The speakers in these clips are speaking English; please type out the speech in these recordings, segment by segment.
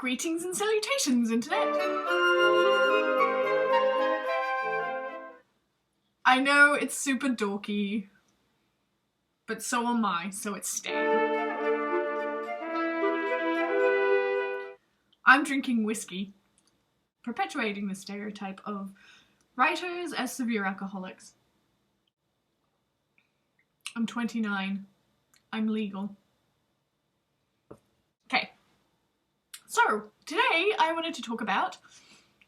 Greetings and salutations, Internet! I know it's super dorky, but so am I, so it's staying. I'm drinking whiskey, perpetuating the stereotype of writers as severe alcoholics. I'm 29. I'm legal. Okay. So, today I wanted to talk about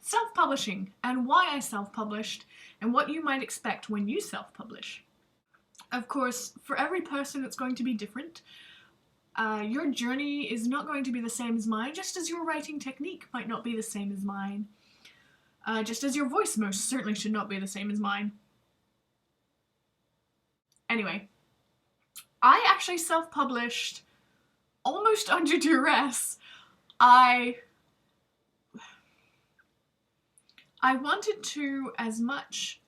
self-publishing and why I self-published and what you might expect when you self-publish. Of course, for every person it's going to be different. Your journey is not going to be the same as mine, just as your writing technique might not be the same as mine. Just as your voice most certainly should not be the same as mine. Anyway, I actually self-published almost under duress. I wanted to as much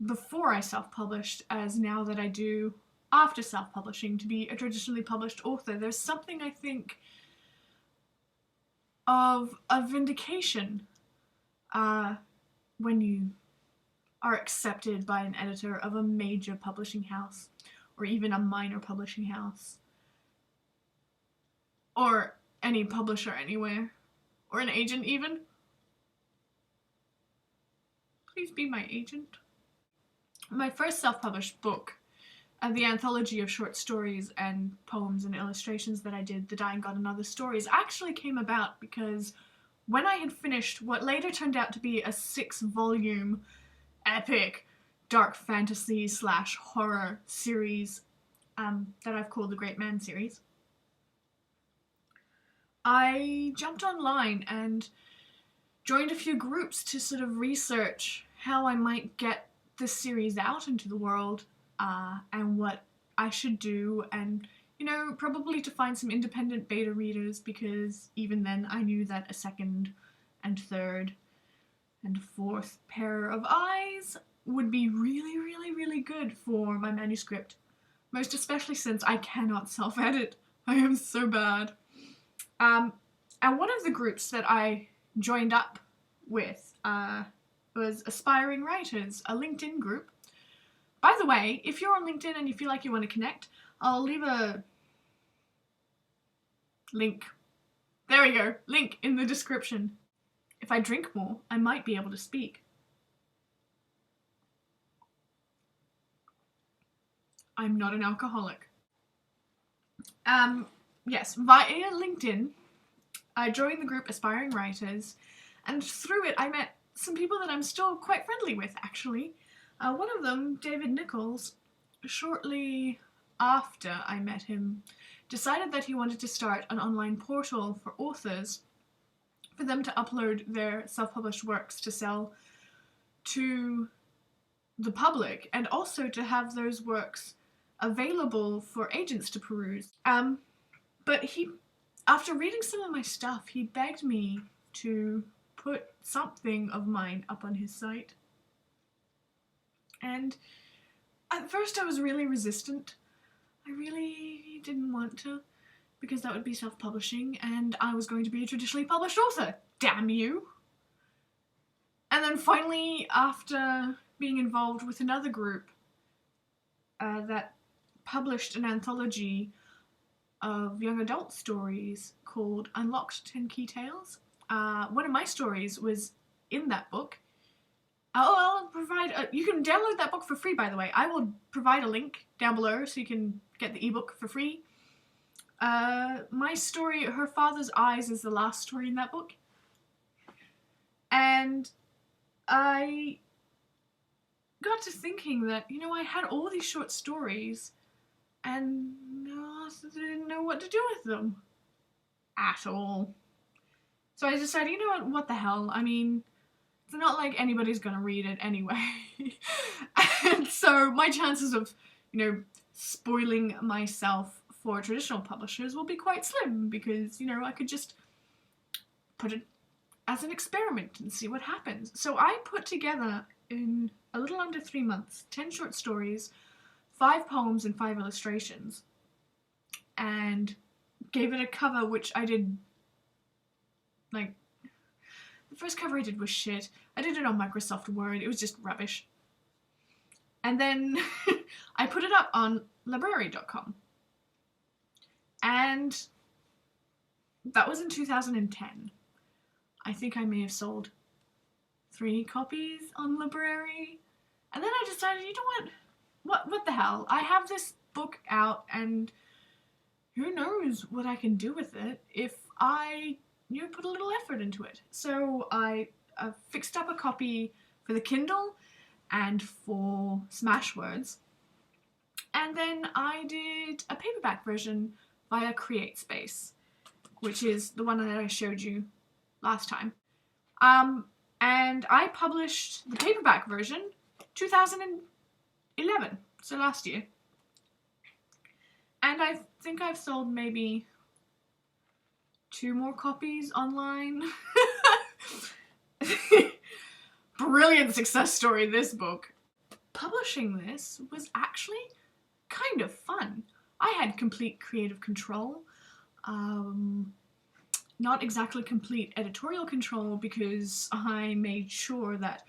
before I self-published as now that I do after self-publishing to be a traditionally published author. There's something, I think, of a vindication when you are accepted by an editor of a major publishing house or even a minor publishing house or any publisher anywhere or an agent even. Please be my agent. My first self-published book, the anthology of short stories and poems and illustrations that I did, The Dying God and Other Stories, actually came about because when I had finished what later turned out to be a 6-volume epic dark fantasy / horror series that I've called the Great Man series, I jumped online and joined a few groups to sort of research how I might get this series out into the world and what I should do, and probably to find some independent beta readers, because even then I knew that a second and third and fourth pair of eyes would be really, really, really good for my manuscript, most especially since I cannot self-edit. I am so bad. And one of the groups that I joined up with was Aspiring Writers, a LinkedIn group. By the way, if you're on LinkedIn and you feel like you want to connect, I'll leave a link. There we go, link in the description. If I drink more, I might be able to speak. I'm not an alcoholic. Yes, via LinkedIn, I joined the group Aspiring Writers, and through it I met some people that I'm still quite friendly with, actually. One of them, David Nichols, shortly after I met him, decided that he wanted to start an online portal for authors, for them to upload their self-published works to sell to the public, and also to have those works available for agents to peruse. But he, after reading some of my stuff, he begged me to put something of mine up on his site. And at first I was really resistant. I really didn't want to, because that would be self-publishing, and I was going to be a traditionally published author. Damn you! And then finally, after being involved with another group that published an anthology of young adult stories called Unlocked 10 Key Tales, one of my stories was in that book. I'll provide you can download that book for free, by the way. I will provide a link down below so you can get the ebook for free. My story, Her Father's Eyes, is the last story in that book. And I got to thinking that, I had all these short stories and I didn't know what to do with them at all. So I decided, what the hell? I mean, it's not like anybody's gonna read it anyway. And so my chances of, spoiling myself for traditional publishers will be quite slim, because, I could just put it as an experiment and see what happens. So I put together, in a little under 3 months, 10 short stories, 5 poems and 5 illustrations, and gave it a cover which I did Like, the first cover I did was shit. I did it on Microsoft Word. It was just rubbish. And then I put it up on library.com. And that was in 2010. I think I may have sold 3 copies on Library. And then I decided, you know what the hell? I have this book out, and who knows what I can do with it if I, put a little effort into it. So I fixed up a copy for the Kindle and for Smashwords. And then I did a paperback version via CreateSpace, which is the one that I showed you last time. And I published the paperback version 2011, so last year. And I think I've sold maybe 2 more copies online. Brilliant success story, this book. Publishing this was actually kind of fun. I had complete creative control. Not exactly complete editorial control, because I made sure that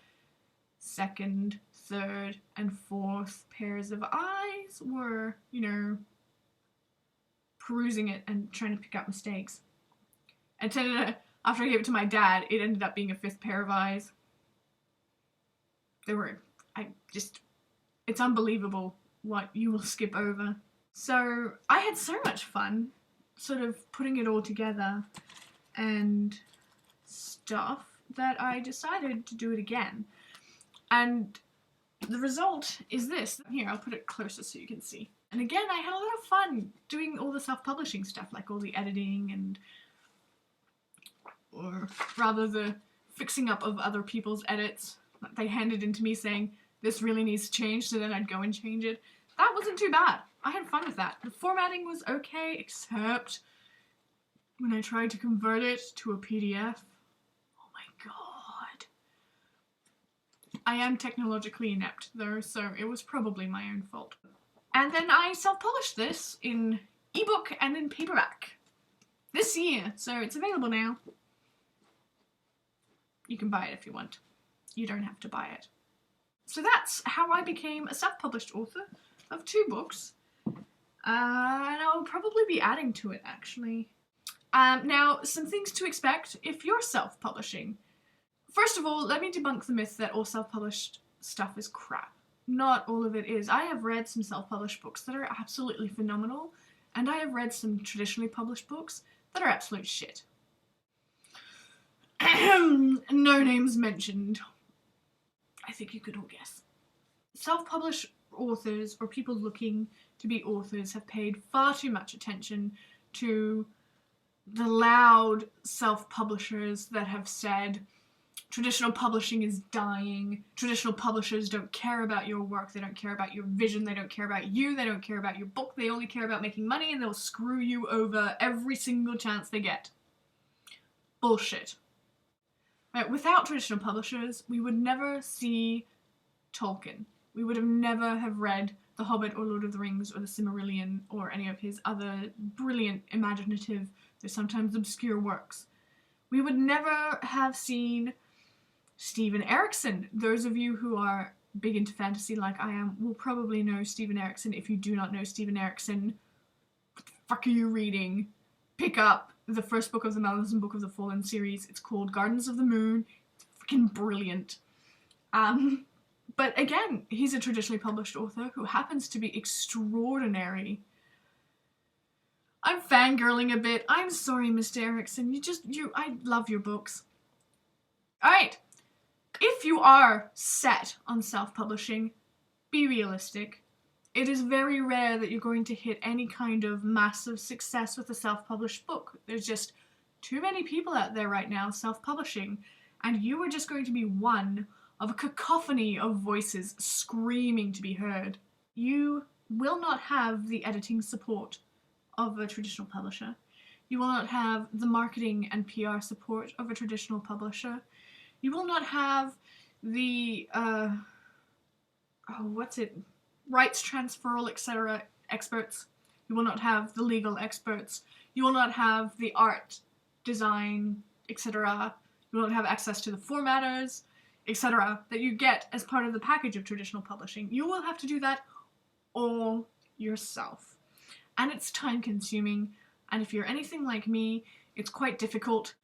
2nd, 3rd, and 4th pairs of eyes were, perusing it and trying to pick out mistakes. And after I gave it to my dad, it ended up being a 5th pair of eyes. It's unbelievable what you will skip over. So I had so much fun sort of putting it all together and stuff that I decided to do it again. And the result is this. Here, I'll put it closer so you can see. And again, I had a lot of fun doing all the self-publishing stuff, like all the editing or rather the fixing up of other people's edits. They handed in to me saying, this really needs to change, so then I'd go and change it. That wasn't too bad. I had fun with that. The formatting was okay, except when I tried to convert it to a PDF. Oh my god. I am technologically inept though, so it was probably my own fault. And then I self-published this in ebook and in paperback this year, so it's available now. You can buy it if you want. You don't have to buy it. So that's how I became a self-published author of 2 books. And I'll probably be adding to it, actually. Now, some things to expect if you're self-publishing. First of all, let me debunk the myth that all self-published stuff is crap. Not all of it is. I have read some self-published books that are absolutely phenomenal, and I have read some traditionally published books that are absolute shit. No names mentioned. I think you could all guess. Self-published authors, or people looking to be authors, have paid far too much attention to the loud self-publishers that have said traditional publishing is dying, traditional publishers don't care about your work, they don't care about your vision, they don't care about you, they don't care about your book, they only care about making money, and they'll screw you over every single chance they get. Bullshit. Right, without traditional publishers, we would never see Tolkien. We would have never have read The Hobbit or Lord of the Rings or The Silmarillion or any of his other brilliant, imaginative, though sometimes obscure works. We would never have seen Steven Erikson. Those of you who are big into fantasy like I am will probably know Steven Erikson. If you do not know Steven Erikson, what the fuck are you reading? Pick up the first book of the Malazan Book of the Fallen series. It's called Gardens of the Moon. It's freaking brilliant. But again, he's a traditionally published author who happens to be extraordinary. I'm fangirling a bit. I'm sorry, Mr. Erikson. I love your books. Alright. If you are set on self-publishing, be realistic. It is very rare that you're going to hit any kind of massive success with a self-published book. There's just too many people out there right now self-publishing, and you are just going to be one of a cacophony of voices screaming to be heard. You will not have the editing support of a traditional publisher. You will not have the marketing and PR support of a traditional publisher. You will not have the, rights transferal, etc. experts. You will not have the legal experts. You will not have the art, design, etc. You won't have access to the formatters, etc. that you get as part of the package of traditional publishing. You will have to do that all yourself. And it's time consuming, and if you're anything like me, it's quite difficult.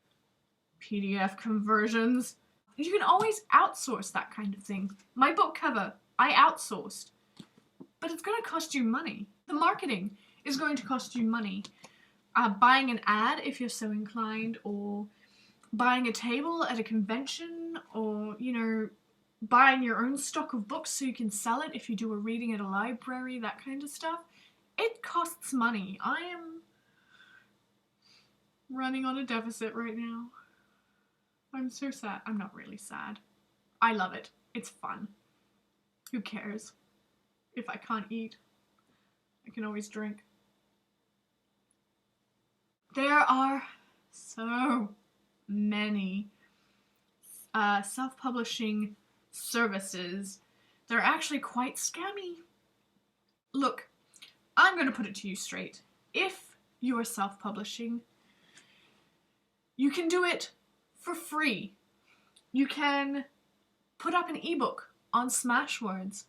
PDF conversions. You can always outsource that kind of thing. My book cover, I outsourced. But it's going to cost you money. The marketing is going to cost you money. Buying an ad if you're so inclined, or buying a table at a convention, or, you know, buying your own stock of books so you can sell it if you do a reading at a library, that kind of stuff. It costs money. I am running on a deficit right now. I'm so sad. I'm not really sad. I love it. It's fun. Who cares? If I can't eat, I can always drink. There are so many self-publishing services that are actually quite scammy. Look, I'm going to put it to you straight. If you are self-publishing, you can do it for free. You can put up an ebook on Smashwords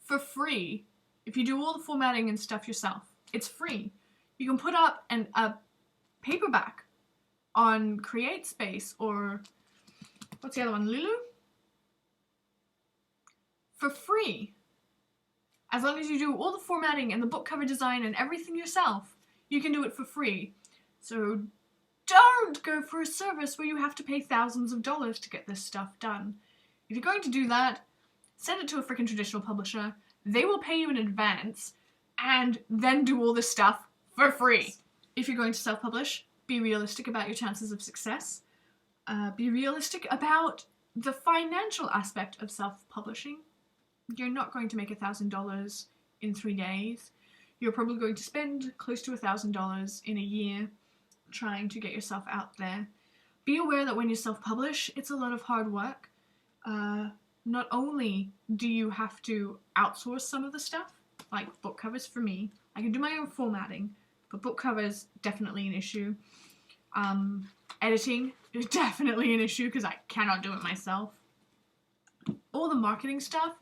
for free if you do all the formatting and stuff yourself. It's free. You can put up a paperback on CreateSpace, or what's the other one, Lulu? For free. As long as you do all the formatting and the book cover design and everything yourself, you can do it for free. So don't go for a service where you have to pay thousands of dollars to get this stuff done. If you're going to do that, send it to a freaking traditional publisher. They will pay you in advance and then do all this stuff for free. If you're going to self-publish, be realistic about your chances of success. Be realistic about the financial aspect of self-publishing. You're not going to make $1,000 in 3 days. You're probably going to spend close to $1,000 in a year trying to get yourself out there. Be aware that when you self-publish, it's a lot of hard work. Not only do you have to outsource some of the stuff, like book covers for me, I can do my own formatting, but book covers, definitely an issue. Editing is definitely an issue because I cannot do it myself. All the marketing stuff,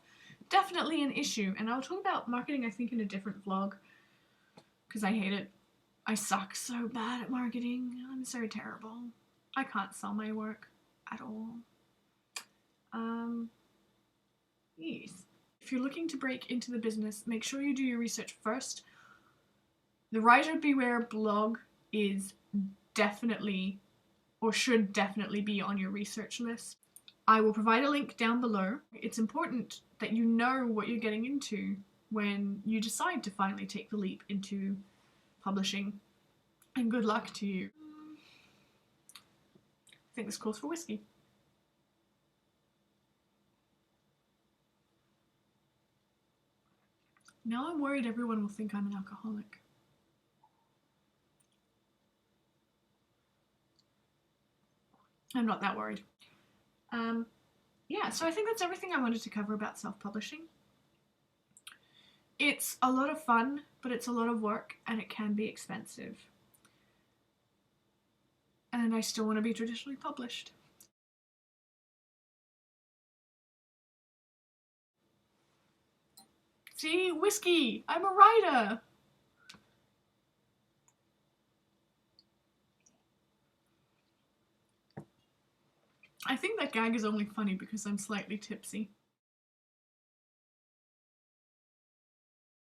definitely an issue. And I'll talk about marketing, I think, in a different vlog because I hate it. I suck so bad at marketing. I'm so terrible. I can't sell my work at all. Yes. If you're looking to break into the business, make sure you do your research first. The Writer Beware blog is definitely, or should definitely be, on your research list. I will provide a link down below. It's important that you know what you're getting into when you decide to finally take the leap into publishing. And good luck to you. I think this calls for whiskey. Now I'm worried everyone will think I'm an alcoholic. I'm not that worried. Yeah, so I think that's everything I wanted to cover about self-publishing. It's a lot of fun, but it's a lot of work, and it can be expensive. And I still want to be traditionally published. See? Whiskey! I'm a writer! I think that gag is only funny because I'm slightly tipsy.